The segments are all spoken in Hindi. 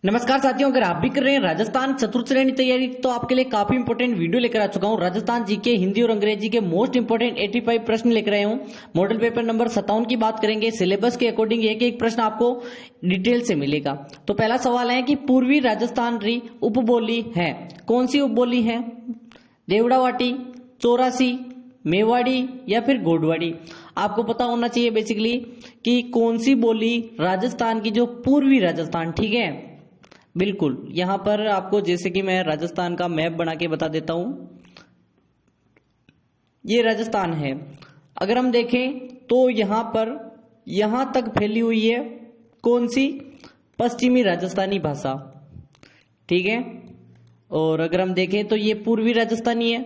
नमस्कार साथियों, अगर आप भी कर रहे हैं राजस्थान चतुर्थ श्रेणी तैयारी तो आपके लिए काफी इंपोर्टेंट वीडियो लेकर आ चुका हूं। राजस्थान जीके हिंदी और अंग्रेजी के मोस्ट इंपोर्टेंट 85 प्रश्न लेकर आया हूं। मॉडल पेपर नंबर 57 की बात करेंगे। सिलेबस के अकॉर्डिंग एक एक प्रश्न आपको डिटेल से मिलेगा। तो पहला सवाल है कि पूर्वी राजस्थान री उपबोली है, कौन सी उपबोली है? देवड़ावाटी, चौरासी, मेवाड़ी या फिर गोडवाड़ी। आपको पता होना चाहिए बेसिकली कि कौन सी बोली राजस्थान की जो पूर्वी राजस्थान, ठीक है, बिल्कुल। यहां पर आपको जैसे कि मैं राजस्थान का मैप बना के बता देता हूं। ये राजस्थान है। अगर हम देखें तो यहां पर यहां तक फैली हुई है कौन सी? पश्चिमी राजस्थानी भाषा, ठीक है। और अगर हम देखें तो ये पूर्वी राजस्थानी है।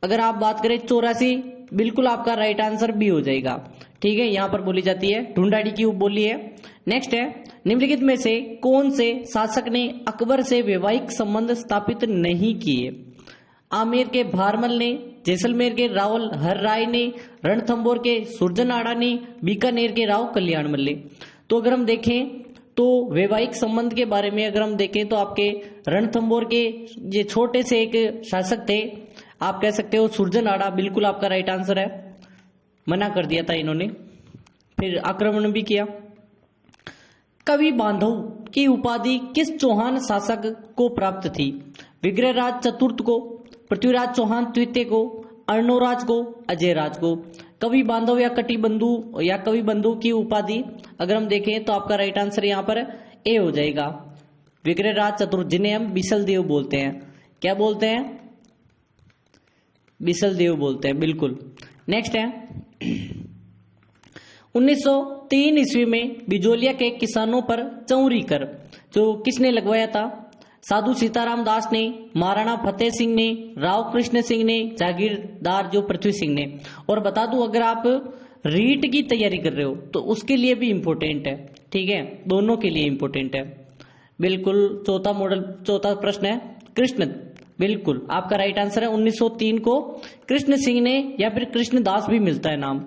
अगर आप बात करें 84, बिल्कुल आपका राइट आंसर भी हो जाएगा, ठीक है। यहां पर बोली जाती है, ढूंढाड़ी की उपबोली है। नेक्स्ट है, निम्नलिखित में से कौन से शासक ने अकबर से वैवाहिक संबंध स्थापित नहीं किए? आमेर के भारमल ने, जैसलमेर के रावल हर राय ने, रणथंभौर के सुरजन ने, बीकानेर के राव कल्याणमल ने। तो अगर हम देखें तो वैवाहिक संबंध के बारे में अगर हम देखें तो आपके रणथंभौर के ये छोटे से एक शासक थे, आप कह सकते हो सुरजन आड़ा, बिल्कुल आपका राइट आंसर है। मना कर दिया था इन्होंने, फिर आक्रमण भी किया। कवि बांधव की उपाधि किस चौहान शासक को प्राप्त थी? विग्रहराज चतुर्थ को, पृथ्वीराज चौहान तृतीय को, अर्णोराज को, अजयराज को। कवि बांधव या कटिबंधु या कवि बंधु की उपाधि अगर हम देखें तो आपका राइट आंसर यहां पर ए हो जाएगा, विग्रहराज चतुर्थ, जिन्हें हम बिसल देव बोलते हैं। क्या बोलते हैं? बिसल देव बोलते हैं, बिल्कुल। नेक्स्ट है 1903 ईस्वी में बिजोलिया के किसानों पर चौरी कर जो किसने लगवाया था? साधु सीताराम दास ने, महाराणा फतेह सिंह ने, राव कृष्ण सिंह ने, जागीरदार जो पृथ्वी सिंह ने। और बता दूं, अगर आप रीट की तैयारी कर रहे हो तो उसके लिए भी इंपॉर्टेंट है, ठीक है, दोनों के लिए इंपॉर्टेंट है, बिल्कुल। चौथा प्रश्न है कृष्ण, बिल्कुल आपका राइट आंसर है। 1903 को कृष्ण सिंह ने या फिर कृष्णदास भी मिलता है नाम।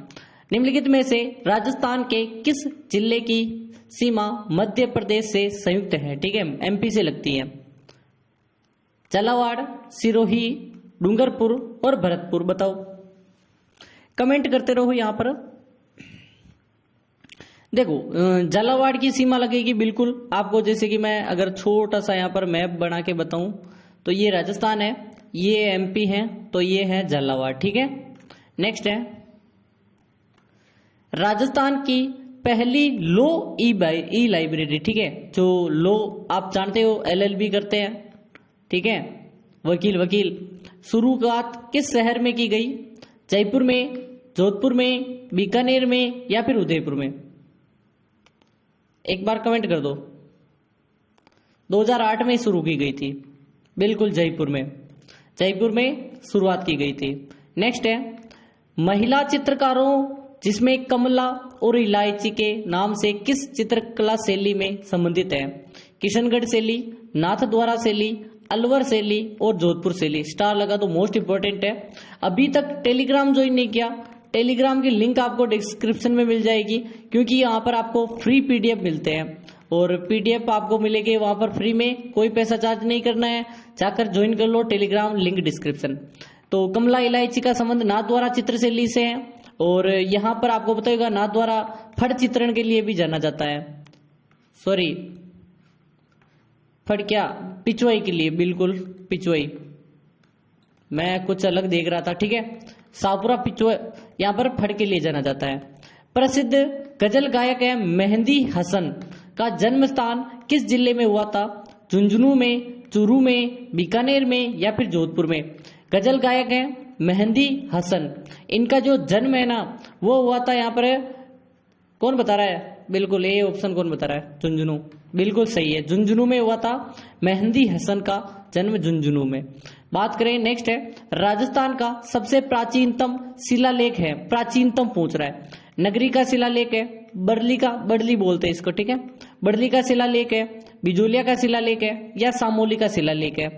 निम्नलिखित में से राजस्थान के किस जिले की सीमा मध्य प्रदेश से संयुक्त है? ठीक है, एमपी से लगती है। झालावाड़, सिरोही, डूंगरपुर और भरतपुर, बताओ। कमेंट करते रहो यहां पर। देखो, झालावाड़ की सीमा लगेगी बिल्कुल आपको, जैसे कि मैं अगर छोटा सा यहां पर मैप बना के बताऊं तो ये राजस्थान है, ये एमपी है, तो ये है झालावाड़, ठीक है। नेक्स्ट है राजस्थान की पहली लो ई लाइब्रेरी, ठीक है, जो लो आप जानते हो एलएलबी करते हैं, ठीक है, वकील, शुरुआत किस शहर में की गई? जयपुर में, जोधपुर में, बीकानेर में या फिर उदयपुर में? एक बार कमेंट कर दो। 2008 में शुरू की गई थी, बिल्कुल जयपुर में शुरुआत की गई थी। नेक्स्ट है महिला चित्रकारों जिसमें कमला और इलायची के नाम से किस चित्रकला शैली में संबंधित है? किशनगढ़ शैली, नाथद्वारा शैली, अलवर शैली और जोधपुर शैली। स्टार लगा तो मोस्ट इंपोर्टेंट है। अभी तक टेलीग्राम ज्वाइन नहीं किया, टेलीग्राम की लिंक आपको डिस्क्रिप्शन में मिल जाएगी, क्योंकि यहाँ पर आपको फ्री पीडीएफ मिलते हैं और पीडीएफ आपको मिलेगी वहां पर फ्री में, कोई पैसा चार्ज नहीं करना है। जाकर ज्वाइन कर लो टेलीग्राम, लिंक डिस्क्रिप्शन। तो कमला इलायची का संबंध नाथद्वारा चित्र शैली से है और यहां पर आपको बताएगा नाथद्वारा फट चित्रण के लिए भी जाना जाता है, सॉरी फट क्या, पिचवाई के लिए, बिल्कुल पिचवाई, मैं कुछ अलग देख रहा था, ठीक है। शाहपुरा पिचवाई, यहां पर फट के लिए जाना जाता है। प्रसिद्ध गजल गायक है मेहंदी हसन का जन्म स्थान किस जिले में हुआ था? झुंझुनू में, चूरू में, बीकानेर में या फिर जोधपुर में? गजल गायक है मेहंदी हसन, इनका जो जन्म है ना वो हुआ था यहाँ पर, कौन बता रहा है? बिल्कुल ए ऑप्शन कौन बता रहा है? झुंझुनू, बिल्कुल सही है, झुंझुनू में हुआ था मेहंदी हसन का जन्म, झुंझुनू में। बात करें नेक्स्ट है राजस्थान का सबसे प्राचीनतम शिलालेख है, प्राचीनतम पूछ रहा है। नगरी का शिलालेख है, बड़ली बोलते हैं इसको, ठीक है, बड़ली का शिलालेख है, बिजोलिया का शिलालेख है या सामोली का शिलालेख है?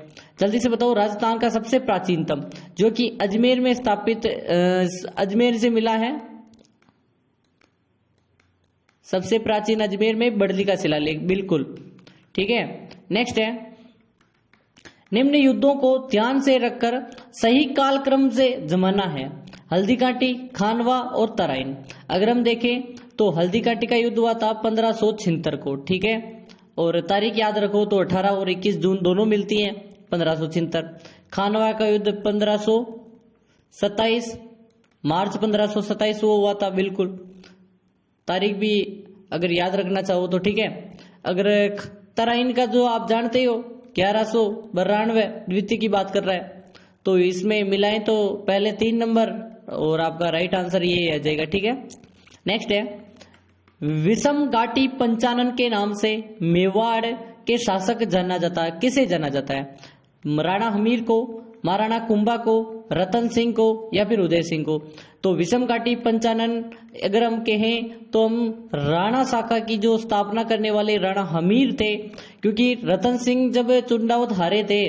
जल्दी से बताओ। राजस्थान का सबसे प्राचीनतम जो कि अजमेर में स्थापित, अजमेर से मिला है, सबसे प्राचीन अजमेर में बड़ली का शिलालेख, बिल्कुल ठीक है। नेक्स्ट है, निम्न युद्धों को ध्यान से रखकर सही कालक्रम से जमाना है। हल्दी घाटी, खानवा और तराइन। अगर हम देखें तो हल्दी घाटी का युद्ध हुआ था 1576 को, ठीक है। और तारीख याद रखो तो 18 और 21 जून दोनों मिलती हैं 1576। खानवा का युद्ध 1527 मार्च 1527 वो हुआ था, बिल्कुल। तारीख भी अगर याद रखना चाहो तो ठीक है। अगर तराइन का जो आप जानते हो 1192 द्वितीय की बात कर रहा है, तो इसमें मिलाएं तो पहले 3 नंबर और आपका राइट आंसर ये आ जाएगा, ठीक है। नेक्स्ट है, विषम घाटी पंचानन के नाम से मेवाड़ के शासक जाना जाता है, किसे जाना जाता है? राणा हमीर को, महाराणा कुंभा को, रतन सिंह को या फिर उदय सिंह को? तो विषम घाटी पंचानन अगर हम कहें तो हम राणा शाखा की जो स्थापना करने वाले राणा हमीर थे, क्योंकि रतन सिंह जब चुंडावत हारे थे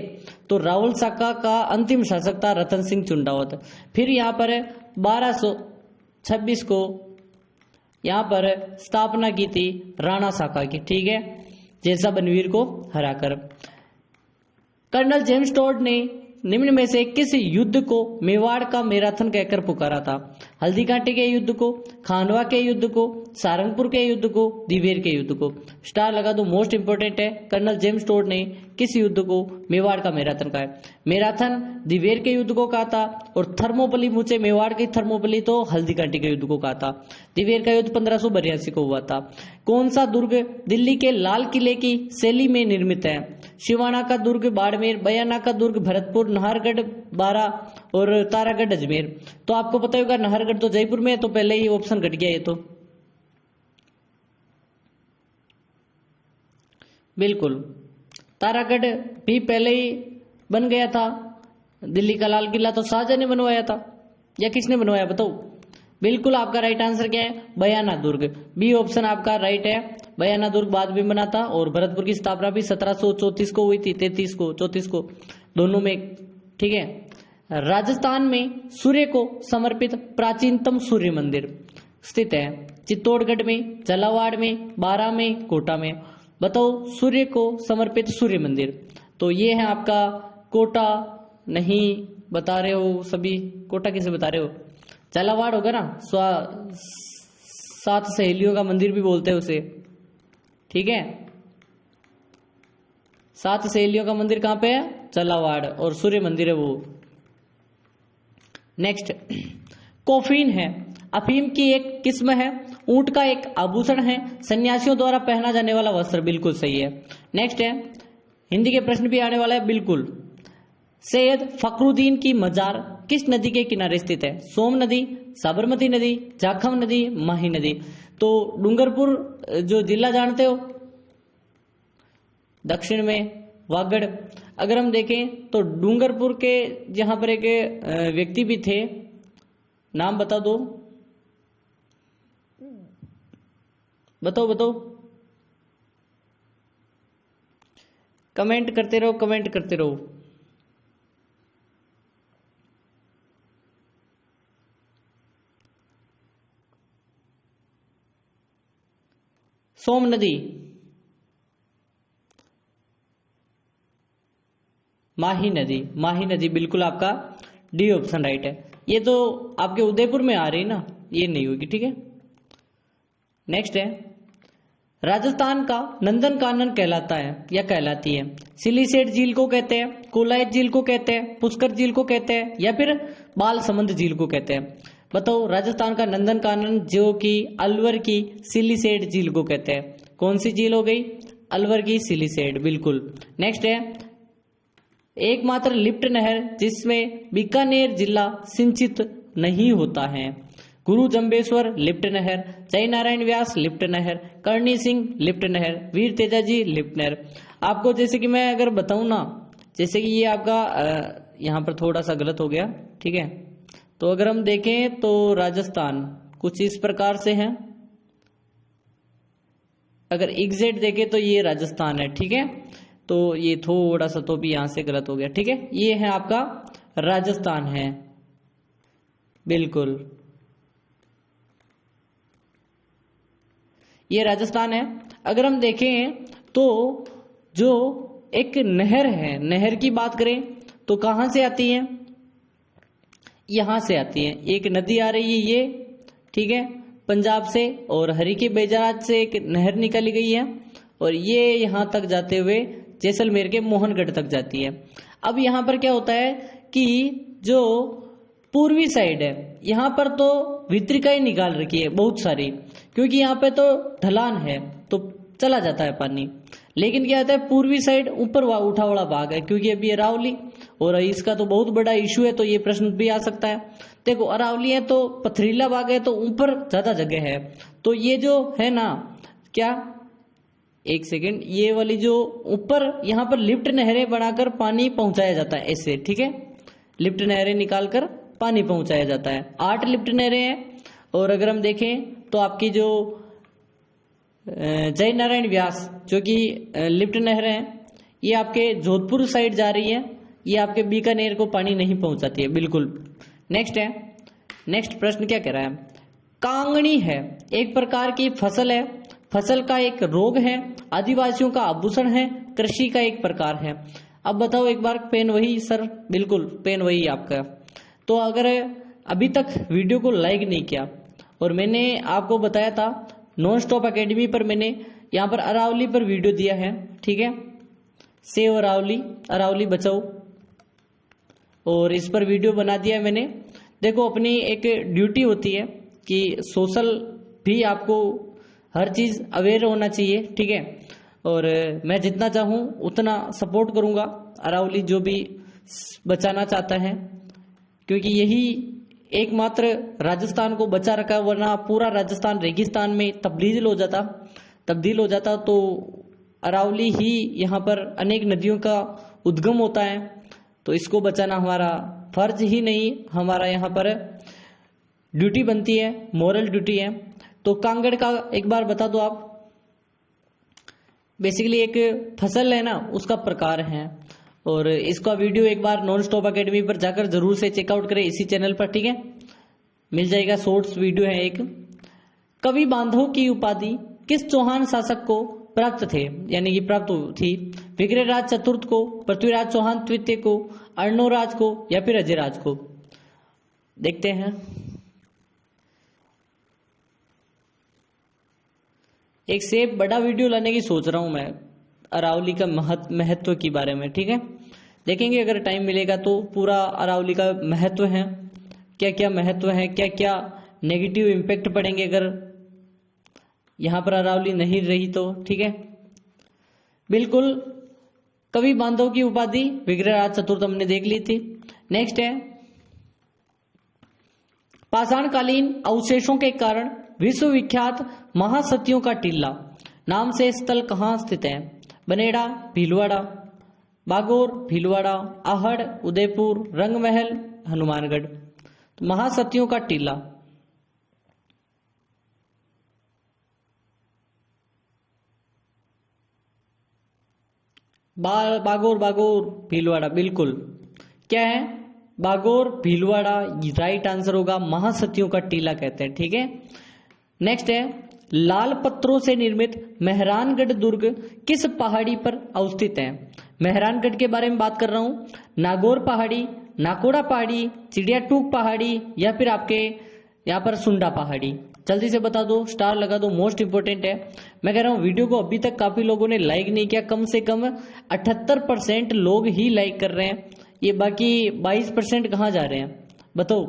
तो राहुल शाखा का अंतिम शासक था रतन सिंह चुंडावत। फिर यहाँ पर 1226 को यहाँ पर स्थापना की थी राणा शाखा की, ठीक है, जैसा बनवीर को हराकर। कर्नल जेम्स टॉड ने निम्न में से किस युद्ध को मेवाड़ का मैराथन कहकर पुकारा था? हल्दी घाटी के युद्ध को, खानवा के युद्ध को, सारंगपुर के युद्ध को, दिवेर के युद्ध को? स्टार लगा दो, मोस्ट इंपोर्टेंट है। कर्नल जेम्स टॉड ने किस युद्ध को मेवाड़ का मैराथन कहा है? मैराथन दिवेर के युद्ध को कहा था, और थर्मोपली मुझे मेवाड़ की थर्मोपली तो हल्दी घाटी के युद्ध को कहा था। दिवेर का युद्ध 1582 को हुआ था। कौन सा दुर्ग दिल्ली के लाल किले की शैली में निर्मित है? शिवाना का दुर्ग बाड़मेर, बयाना का दुर्ग भरतपुर, नाहरगढ़ बारा और तारागढ़ अजमेर। तो आपको पता होगा नाहरगढ़ तो जयपुर में है, तो पहले ही ऑप्शन घट गया ये तो, बिल्कुल। तारागढ़ भी पहले ही बन गया था। दिल्ली का लाल किला तो शाहजहां ने बनवाया था, या किसने बनवाया बताओ? बिल्कुल आपका राइट आंसर क्या है? बयाना दुर्ग। बी ऑप्शन आपका राइट है। बयाना दुर्ग बाद में बना था, और भरतपुर की स्थापना भी 1734 को हुई थी, 33 को, 34 को, दोनों में, ठीक है। राजस्थान में सूर्य को समर्पित प्राचीनतम सूर्य मंदिर स्थित है? चित्तौड़गढ़ में, झालावाड़ में, बारा में, कोटा में? बताओ सूर्य को समर्पित सूर्य मंदिर। तो ये है आपका कोटा। नहीं बता रहे हो सभी, कोटा किसे बता रहे हो? झालावाड़ होगा ना, 7 सहेलियों का मंदिर भी बोलते हैं उसे, ठीक है। 7 सहेलियों का मंदिर कहां पे है? झालावाड़, और सूर्य मंदिर है वो। नेक्स्ट, कॉफीन है अफीम की एक किस्म है, ऊंट का एक आभूषण है, सन्यासियों द्वारा पहना जाने वाला वस्त्र। बिल्कुल सही है। नेक्स्ट है, हिंदी के प्रश्न भी आने वाला है, बिल्कुल। सैयद फखरुद्दीन की मजार किस नदी के किनारे स्थित है? सोम नदी, साबरमती नदी, जाखम नदी, माही नदी? तो डूंगरपुर जो जिला जानते हो, दक्षिण में वागड़। अगर हम देखें तो डूंगरपुर के जहां पर एक व्यक्ति भी थे, नाम बता दो, बताओ बताओ, कमेंट करते रहो, कमेंट करते रहो। सोम नदी, माही नदी, माही नदी, बिल्कुल आपका डी ऑप्शन राइट है। ये तो आपके उदयपुर में आ रही ना, ये नहीं होगी, ठीक है। नेक्स्ट है, राजस्थान का नंदन कानन कहलाता है या कहलाती है? सिलीसेट झील को कहते हैं, कोलायत झील को कहते हैं, पुष्कर झील को कहते हैं, या फिर बालसमंद झील को कहते हैं? बताओ, राजस्थान का नंदन कानन जो कि अलवर की सिलीसेट झील को कहते हैं। कौन सी झील हो गई? अलवर की सिलीसेट, बिल्कुल। नेक्स्ट है, एकमात्र लिफ्ट नहर जिसमें बीकानेर जिला सिंचित नहीं होता है? गुरु जंबेश्वर लिफ्ट नहर, जय नारायण व्यास लिफ्ट नहर, करणी सिंह लिफ्ट नहर, वीर तेजाजी लिफ्ट नहर? आपको जैसे कि मैं अगर बताऊं ना, जैसे कि ये आपका यहाँ पर थोड़ा सा गलत हो गया, ठीक है। तो अगर हम देखें तो राजस्थान कुछ इस प्रकार से है, अगर एग्जैक्ट देखें तो ये राजस्थान है, ठीक है। तो ये थोड़ा सा तो भी यहां से गलत हो गया, ठीक है। ये है आपका राजस्थान है, बिल्कुल ये राजस्थान है। अगर हम देखें तो जो एक नहर है, नहर की बात करें तो कहां से आती है, यहां से आती है। एक नदी आ रही है ये, ठीक है, पंजाब से, और हरिके बैजनाथ से एक नहर निकाली गई है और ये यहां तक जाते हुए जैसलमेर के मोहनगढ़ तक जाती है। अब यहां पर क्या होता है कि जो पूर्वी साइड है यहां पर तो वितरिकाएं निकाल रखी है बहुत सारी, क्योंकि यहाँ पे तो ढलान है तो चला जाता है पानी। लेकिन क्या होता है पूर्वी साइड ऊपर उठा वाला भाग है, क्योंकि अभी अरावली और इसका तो बहुत बड़ा इशू है, तो ये प्रश्न भी आ सकता है। देखो अरावली है तो पथरीला भाग है तो ऊपर ज्यादा जगह है, तो ये जो है ना क्या, एक सेकेंड, ये वाली जो ऊपर यहाँ पर लिफ्ट नहरें बनाकर पानी पहुंचाया जाता है ऐसे, ठीक है, लिफ्ट नहरें निकालकर पानी पहुंचाया जाता है। 8 लिफ्ट नहरें हैं। और अगर हम देखें तो आपकी जो जय नारायण व्यास जो कि लिफ्ट नहर है, ये आपके जोधपुर साइड जा रही है, ये आपके बीकानेर को पानी नहीं पहुंचाती है बिल्कुल। नेक्स्ट है, नेक्स्ट प्रश्न क्या कह रहा है, कांगणी है एक प्रकार की फसल है, फसल का एक रोग है, आदिवासियों का आभूषण है, कृषि का एक प्रकार है। अब बताओ एक बार, पेन वही सर, बिल्कुल पेन वही आपका। तो अगर अभी तक वीडियो को लाइक नहीं किया, और मैंने आपको बताया था नॉन स्टॉप एकेडमी पर मैंने यहाँ पर अरावली पर वीडियो दिया है, ठीक है, सेव अरावली, अरावली बचाओ, और इस पर वीडियो बना दिया है मैंने। देखो अपनी एक ड्यूटी होती है कि सोशल भी आपको हर चीज अवेयर होना चाहिए, ठीक है, और मैं जितना चाहूँ उतना सपोर्ट करूंगा अरावली जो भी बचाना चाहता है, क्योंकि यही एकमात्र राजस्थान को बचा रखा है, वरना पूरा राजस्थान रेगिस्तान में तब्दील हो जाता तो अरावली ही यहाँ पर अनेक नदियों का उद्गम होता है, तो इसको बचाना हमारा फर्ज ही नहीं, हमारा यहाँ पर ड्यूटी बनती है, मॉरल ड्यूटी है। तो कांगड़ का एक बार बता दो आप, बेसिकली एक फसल है ना उसका प्रकार है, और इसका वीडियो एक बार नॉन स्टॉप एकेडमी पर जाकर जरूर से चेकआउट करें, इसी चैनल पर, ठीक है, मिल जाएगा, शॉर्ट्स वीडियो है एक। कवि बांधव की उपाधि किस चौहान शासक को प्राप्त थे, यानी कि प्राप्त थी, विग्रहराज चतुर्थ को, पृथ्वीराज चौहान तृतीय को, अर्णोराज को, या फिर अजयराज को। देखते हैं, एक से बड़ा वीडियो लाने की सोच रहा हूं मैं अरावली का महत्व के बारे में, ठीक है, देखेंगे अगर टाइम मिलेगा तो पूरा अरावली का महत्व है, क्या क्या महत्व है, क्या क्या नेगेटिव इम्पैक्ट पड़ेंगे अगर यहां पर अरावली नहीं रही तो, ठीक है। बिल्कुल, कवि बांधव की उपाधि विग्रहराज चतुर्थ हमने देख ली थी। नेक्स्ट है, पाषाणकालीन अवशेषों के कारण विश्वविख्यात महासतियों का टीला नाम से स्थल कहाँ स्थित है, बनेड़ा, भीलवाड़ा, बागोर, भीलवाड़ा, आहड़, उदयपुर, रंगमहल, हनुमानगढ़। तो महासतियों का टीला, बागोर, बागोर, भीलवाड़ा, बिल्कुल क्या है, बागोर, भीलवाड़ा राइट आंसर होगा, महासतियों का टीला कहते हैं, ठीक है। नेक्स्ट है, लाल पत्थरों से निर्मित मेहरानगढ़ दुर्ग किस पहाड़ी पर अवस्थित है। मेहरानगढ़ के बारे में बात कर रहा हूं, नागौर पहाड़ी, नाकोड़ा पहाड़ी, चिड़िया टूक पहाड़ी, या फिर आपके यहाँ पर सुंडा पहाड़ी। जल्दी से बता दो, स्टार लगा दो, मोस्ट इंपोर्टेंट है। मैं कह रहा हूँ वीडियो को अभी तक काफी लोगों ने लाइक नहीं किया, कम से कम 78% लोग ही लाइक कर रहे हैं, ये बाकी 22% कहाँ जा रहे हैं बताओ।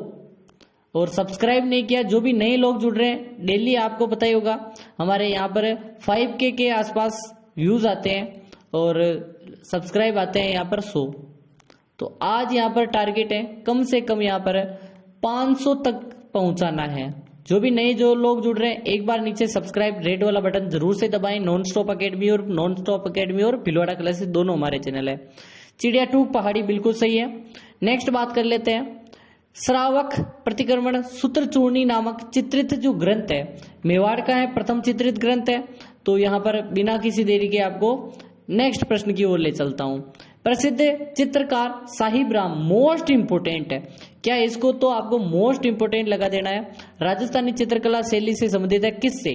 और सब्सक्राइब नहीं किया, जो भी नए लोग जुड़ रहे हैं, डेली आपको पता ही होगा हमारे यहाँ पर 5K के आसपास व्यूज आते हैं और सब्सक्राइब आते हैं यहाँ पर 100। तो आज यहाँ पर टारगेट है कम से कम यहाँ पर 500 तक पहुंचाना है। जो भी नए जो लोग जुड़ रहे हैं, एक बार नीचे सब्सक्राइब रेड वाला बटन जरूर से दबाएं। नॉन स्टॉप एकेडमी और भीलवाड़ा क्लासेस दोनों हमारे चैनल है। चिड़िया टूक पहाड़ी बिल्कुल सही है। नेक्स्ट बात कर लेते हैं, श्रावक प्रतिक्रमण सूत्र चूर्णी नामक चित्रित जो ग्रंथ है मेवाड़ का है, प्रथम चित्रित ग्रंथ है। तो यहाँ पर बिना किसी देरी के आपको नेक्स्ट प्रश्न की ओर ले चलता हूं। प्रसिद्ध चित्रकार साहिब राम, मोस्ट इंपोर्टेंट है क्या, इसको तो आपको मोस्ट इंपोर्टेंट लगा देना है। राजस्थानी चित्रकला शैली से संबंधित है किससे,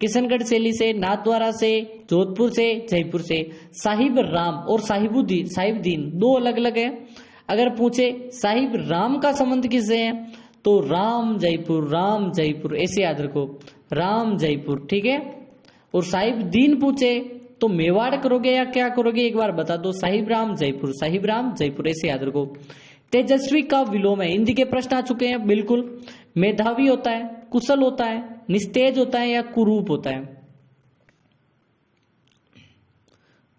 किशनगढ़ शैली से, नाथद्वारा से, जोधपुर से, जयपुर से। साहिब राम और साहिबदीन दो अलग अलग है। अगर पूछे साहिब राम का संबंध किससे है तो राम जयपुर ऐसे याद रखो, राम जयपुर, ठीक है। और साहिबदीन पूछे तो मेवाड़ करोगे या क्या करोगे एक बार बता दो, साहिब राम जयपुर ऐसे याद रखो। तेजस्वी का विलोम है, हिंदी के प्रश्न आ चुके हैं बिल्कुल। मेधावी होता है, कुशल होता है, निस्तेज होता है या कुरूप होता है,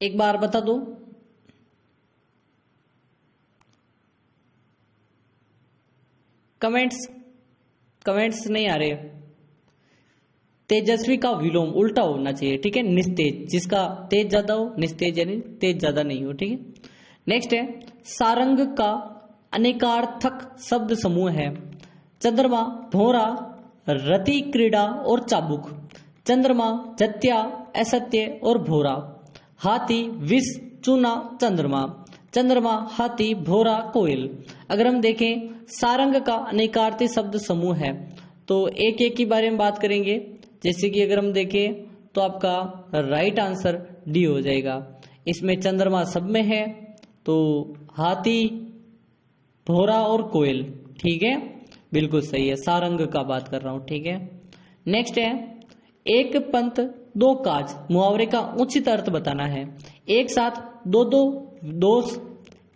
एक बार बता दो। कमेंट्स नहीं आ रहे। तेजस्वी का विलोम उल्टा होना चाहिए, ठीक है, निस्तेज, जिसका तेज ज्यादा हो, निस्तेज यानी तेज ज्यादा नहीं हो, ठीक है। नेक्स्ट है सारंग का अनेकार्थक शब्द समूह है चंद्रमा, भौरा, रति, क्रीड़ा और चाबुक। चंद्रमा, जत्या, असत्य और भौरा। हाथी, विष, चूना, चंद्रमा, हाथी, भौरा, कोयल। अगर हम देखें सारंग का अनेकार्थी शब्द समूह है तो एक एक के बारे में बात करेंगे। जैसे कि अगर हम देखें तो आपका राइट आंसर डी हो जाएगा। इसमें चंद्रमा सब में है तो हाथी, भौरा और कोयल, ठीक है, बिल्कुल सही है, सारंग का बात कर रहा हूं, ठीक है। नेक्स्ट है एक पंथ दो काज, मुहावरे का उचित अर्थ बताना है। एक साथ दो दोष,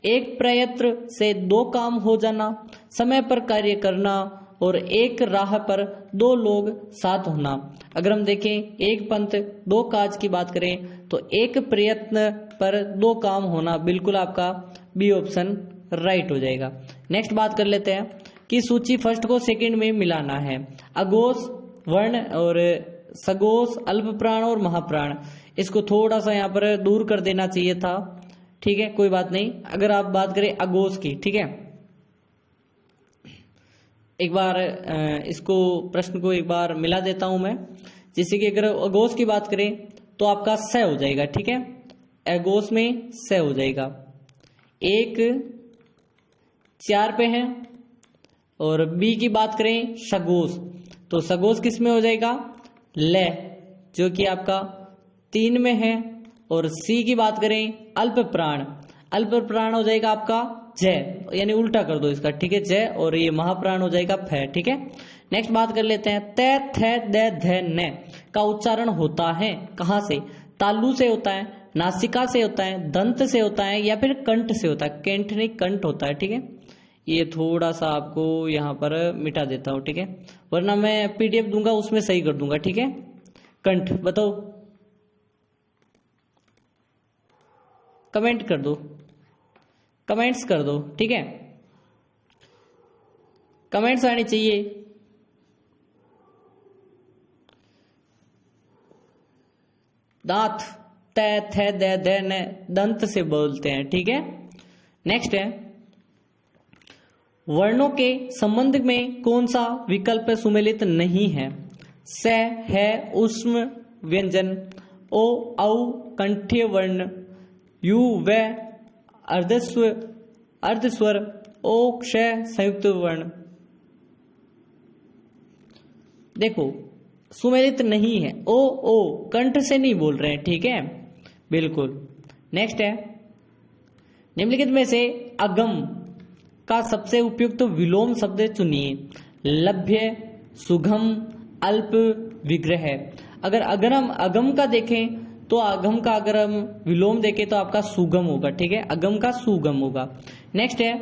एक प्रयत्न से दो काम हो जाना, समय पर कार्य करना और एक राह पर दो लोग साथ होना। अगर हम देखें एक पंथ दो काज की बात करें तो एक प्रयत्न पर दो काम होना, बिल्कुल आपका बी ऑप्शन राइट हो जाएगा। नेक्स्ट बात कर लेते हैं कि सूची फर्स्ट को सेकंड में मिलाना है। अघोष वर्ण और सघोष, अल्प प्राण और महाप्राण, इसको थोड़ा सा यहाँ पर दूर कर देना चाहिए था, ठीक है, कोई बात नहीं। अगर आप बात करें अघोष की, ठीक है, एक बार इसको प्रश्न को एक बार मिला देता हूं मैं। जैसे कि अगर अघोष की बात करें तो आपका स हो जाएगा, ठीक है, अघोष में स हो जाएगा। एक 4 पे है। और बी की बात करें सघोष तो सघोष किस में हो जाएगा, ल, जो कि आपका 3 में है। और सी की बात करें अल्प प्राण हो जाएगा आपका जय, यानी उल्टा कर दो इसका, ठीक है, जय, और ये महाप्राण हो जाएगा फ, ठीक है। नेक्स्ट बात कर लेते हैं त, थ, द, ध, न का उच्चारण होता है कहां से, तालु से होता है, नासिका से होता है, दंत से होता है या फिर कंठ से होता है। कंठ नहीं, कंठ होता है, ठीक है। ये थोड़ा सा आपको यहाँ पर मिटा देता हूं, ठीक है, वरना मैं पीडीएफ दूंगा उसमें सही कर दूंगा, ठीक है। कंठ बताओ, कमेंट कर दो, कमेंट्स कर दो, ठीक है, कमेंट्स आनी चाहिए। दांत त, थ, द, ध, न दंत से बोलते हैं, ठीक है। नेक्स्ट है वर्णों के संबंध में कौन सा विकल्प सुमेलित नहीं है। स, है, उष्म व्यंजन, ओ, औ कंठीय वर्ण, यू, व अर्धस्वर, ओ, क्ष संयुक्त वर्ण। देखो सुमेलित नहीं है, ओ कंठ से नहीं बोल रहे हैं, ठीक है, बिल्कुल। नेक्स्ट है निम्नलिखित में से अगम का सबसे उपयुक्त विलोम शब्द चुनिए। लभ्य, सुगम, अल्प, विग्रह। अगर अगम का देखें तो अगम का अगर हम विलोम देखें तो आपका सुगम होगा, ठीक है, अगम का सुगम होगा। नेक्स्ट है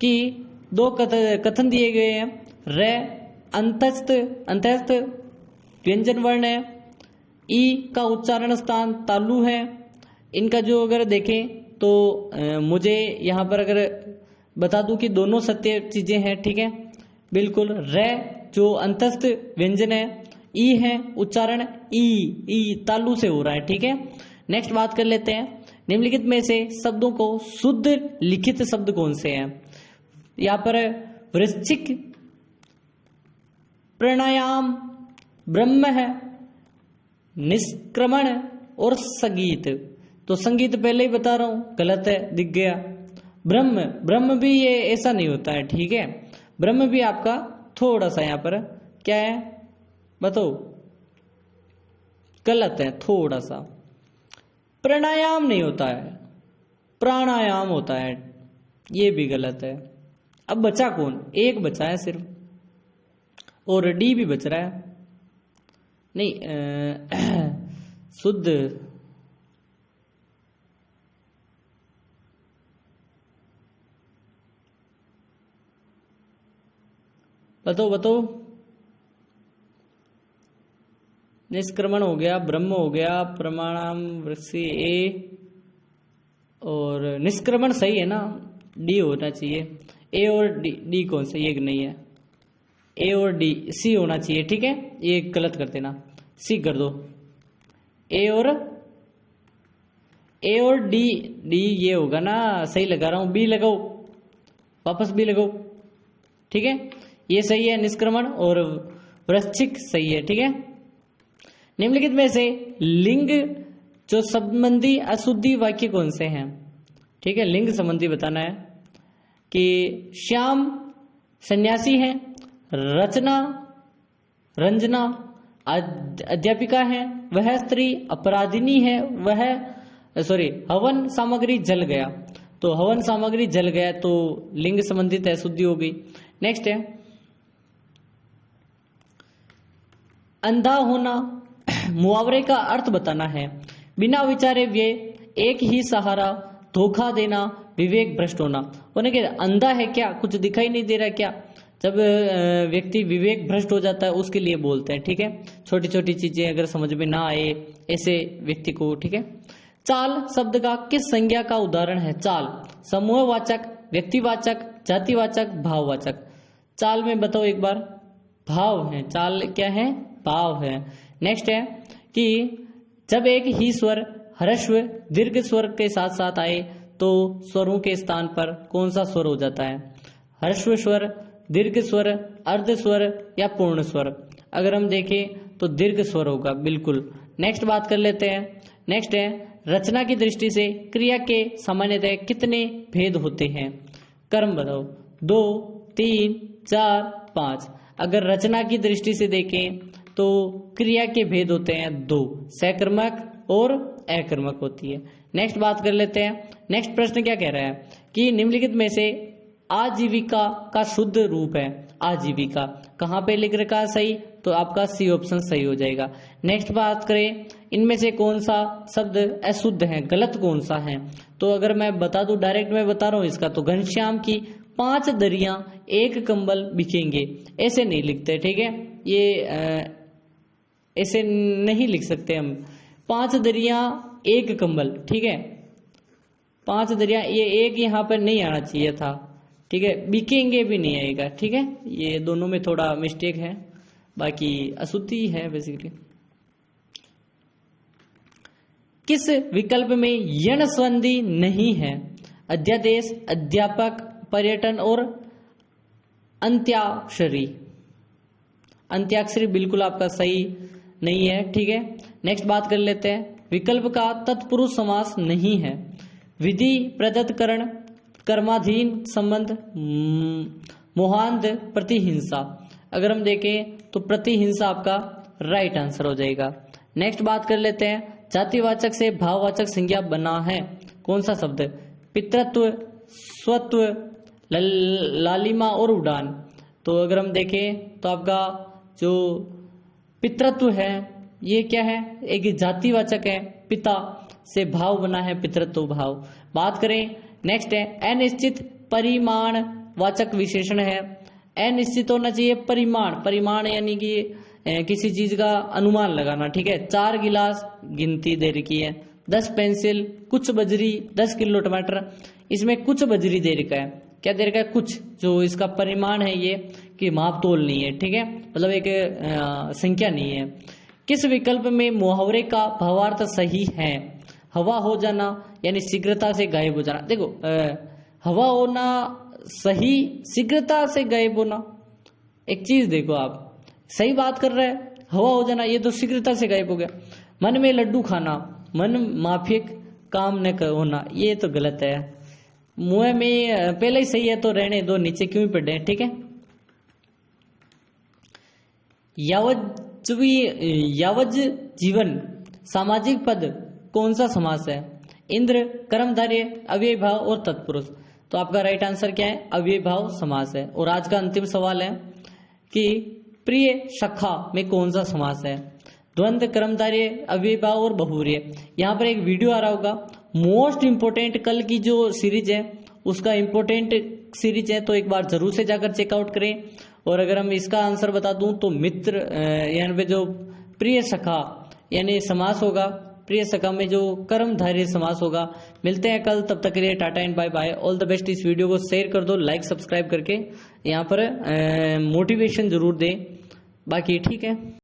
कि दो कथन दिए गए हैं, र अंतस्थ व्यंजन वर्ण है, ई का उच्चारण स्थान तालु है। इनका जो अगर देखें तो मुझे यहाँ पर अगर बता दूं कि दोनों सत्य चीजें हैं, ठीक है, बिल्कुल। र जो अंतस्थ व्यंजन है, ई है उच्चारण ई तालु से हो रहा है, ठीक है। नेक्स्ट बात कर लेते हैं निम्नलिखित में से शब्दों को शुद्ध लिखित शब्द कौन से हैं। यहाँ पर वृश्चिक, प्राणायाम, ब्रह्म है, निष्क्रमण और संगीत। तो संगीत पहले ही बता रहा हूं गलत है, दिख गया। ब्रह्म, ब्रह्म भी ये ऐसा नहीं होता है, ठीक है। ब्रह्म भी आपका थोड़ा सा यहां पर क्या है बताओ, गलत है थोड़ा सा। प्राणायाम नहीं होता है, प्राणायाम होता है, ये भी गलत है। अब बचा कौन, एक बचा है सिर्फ, और डी भी बच रहा है। नहीं शुद्ध, बताओ बताओ। निष्क्रमण हो गया, ब्रह्म हो गया, प्रमाणाम वृक्षि ए, और निष्क्रमण सही है ना, डी होना चाहिए। ए और डी कौन सा, ये नहीं है, ए और डी, सी होना चाहिए, ठीक है। ये गलत कर देना, सी कर दो। ए और डी, डी ये होगा ना, सही लगा रहा हूं, बी लगाओ, वापस बी लगाओ, ठीक है। ये सही है निष्क्रमण, और वृश्चिक सही है, ठीक है। निम्नलिखित में से लिंग जो संबंधी अशुद्धि वाक्य कौन से हैं, ठीक है। लिंग संबंधी बताना है कि श्याम सन्यासी है, रचना रंजना अध्यापिका है, वह स्त्री अपराधिनी है, वह हवन सामग्री जल गया, तो हवन सामग्री जल गया तो लिंग संबंधित अशुद्धि हो गई। नेक्स्ट है अंधा होना, मुहावरे का अर्थ बताना है। बिना विचारे व्यय, एक ही सहारा, धोखा देना, विवेक भ्रष्ट होना। उन्हें क्या अंधा है क्या, कुछ दिखाई नहीं दे रहा क्या, जब व्यक्ति विवेक भ्रष्ट हो जाता है उसके लिए बोलते हैं, ठीक है। छोटी छोटी चीजें अगर समझ में ना आए ऐसे व्यक्ति को, ठीक है। चाल शब्द का किस संज्ञा का उदाहरण है। चाल समूहवाचक, व्यक्तिवाचक, जातिवाचक, भाववाचक। चाल में बताओ एक बार, भाव है, चाल क्या है, भाव है। नेक्स्ट है कि जब एक ही स्वर ह्रस्व दीर्घ स्वर के साथ साथ आए तो स्वरों के स्थान पर कौन सा स्वर हो जाता है। ह्रस्व स्वर, दीर्घ स्वर, अर्ध स्वर या पूर्ण स्वर। अगर हम देखें तो दीर्घ स्वर होगा, बिल्कुल। नेक्स्ट बात कर लेते हैं। नेक्स्ट है रचना की दृष्टि से क्रिया के सामान्यतः कितने भेद होते हैं। कर्म बताओ, 2, 3, 4, 5। अगर रचना की दृष्टि से देखें तो क्रिया के भेद होते हैं 2, सकर्मक और अकर्मक होती है। नेक्स्ट बात कर लेते हैं। नेक्स्ट प्रश्न क्या कह रहा है कि निम्नलिखित में से आजीविका का शुद्ध रूप है। आजीविका कहाँ पे लिख रखा है सही, तो आपका सी ऑप्शन सही हो जाएगा। नेक्स्ट बात करें इनमें से कौन सा शब्द अशुद्ध है, गलत कौन सा है। तो अगर मैं बता दूं, डायरेक्ट मैं बता रहा हूं इसका, तो घनश्याम की 5 दरियां 1 कंबल बिकेंगे, ऐसे नहीं लिखते, ठीक है। ये ऐसे नहीं लिख सकते हम। 5 दरियां 1 कंबल, ठीक है। 5 दरिया, ये एक यहाँ पर नहीं आना चाहिए था, ठीक है। बिकेंगे भी नहीं आएगा, ठीक है। ये दोनों में थोड़ा मिस्टेक है, बाकी अशुद्धि है बेसिकली। किस विकल्प में यण संधि नहीं है। अध्यादेश, अध्यापक, पर्यटन और अंत्याक्षरी। अंत्याक्षरी बिल्कुल आपका सही नहीं है, ठीक है। नेक्स्ट बात कर लेते हैं। विकल्प का तत्पुरुष समास नहीं है। विधि प्रदत्त करण, कर्माधीन संबंध, मोहांध, प्रतिहिंसा। अगर हम देखें तो प्रतिहिंसा आपका राइट आंसर हो जाएगा। नेक्स्ट बात कर लेते हैं। जातिवाचक से भाववाचक संज्ञा बना है कौन सा शब्द। पितृत्व, स्वत्व, लालिमा और उड़ान। तो अगर हम देखें तो आपका जो पितृत्व है ये क्या है, एक जातिवाचक है, पिता से भाव बना है पितृत्व भाव। बात करें नेक्स्ट है अनिश्चित परिमाण वाचक विशेषण है। अनिश्चित होना चाहिए परिमाण, परिमाण यानी कि किसी चीज का अनुमान लगाना, ठीक है। 4 गिलास गिनती दे रखी है, 10 पेंसिल, कुछ बजरी, 10 किलो टमाटर। इसमें कुछ बजरी दे रखा है, क्या दे रखा है, कुछ, जो इसका परिमाण है ये कि माप तोल नहीं है, ठीक है, मतलब एक संख्या नहीं है। किस विकल्प में मुहावरे का भावार्थ सही है। हवा हो जाना यानी शीघ्रता से गायब हो जाना। देखो हवा होना सही, शीघ्रता से गायब होना, एक चीज देखो आप सही बात कर रहे हैं। हवा हो जाना ये तो शीघ्रता से गायब हो गया। मन में लड्डू खाना, मन माफिक, काम न होना, ये तो गलत है। मुँह में पहले ही सही है तो रहने दो, नीचे क्यों ही पढ़े, ठीक है। यावज जीवन सामाजिक पद कौन सा समास है? इंद्र, कर्मधारय, अव्ययी भाव और तत्पुरुष। तो आपका राइट आंसर क्या है? अव्ययी भाव समास है। और आज का अंतिम सवाल है कि प्रिय सखा में कौन सा समास है? द्वंद्व, कर्मधारय, अव्ययी भाव और बहुव्रीहि। यहाँ पर एक वीडियो आ रहा होगा, मोस्ट इंपोर्टेंट कल की जो सीरीज है उसका इंपोर्टेंट सीरीज है, तो एक बार जरूर से जाकर चेकआउट करें। और अगर हम इसका आंसर बता दूं तो मित्र यानी पे जो प्रिय सखा यानी समास होगा, प्रिय सखा में जो कर्मधारय समास होगा। मिलते हैं कल, तब तक के लिए ta-ta and bye bye, all the best. इस वीडियो को शेयर कर दो, लाइक सब्सक्राइब करके यहाँ पर मोटिवेशन जरूर दें। बाकी ठीक है।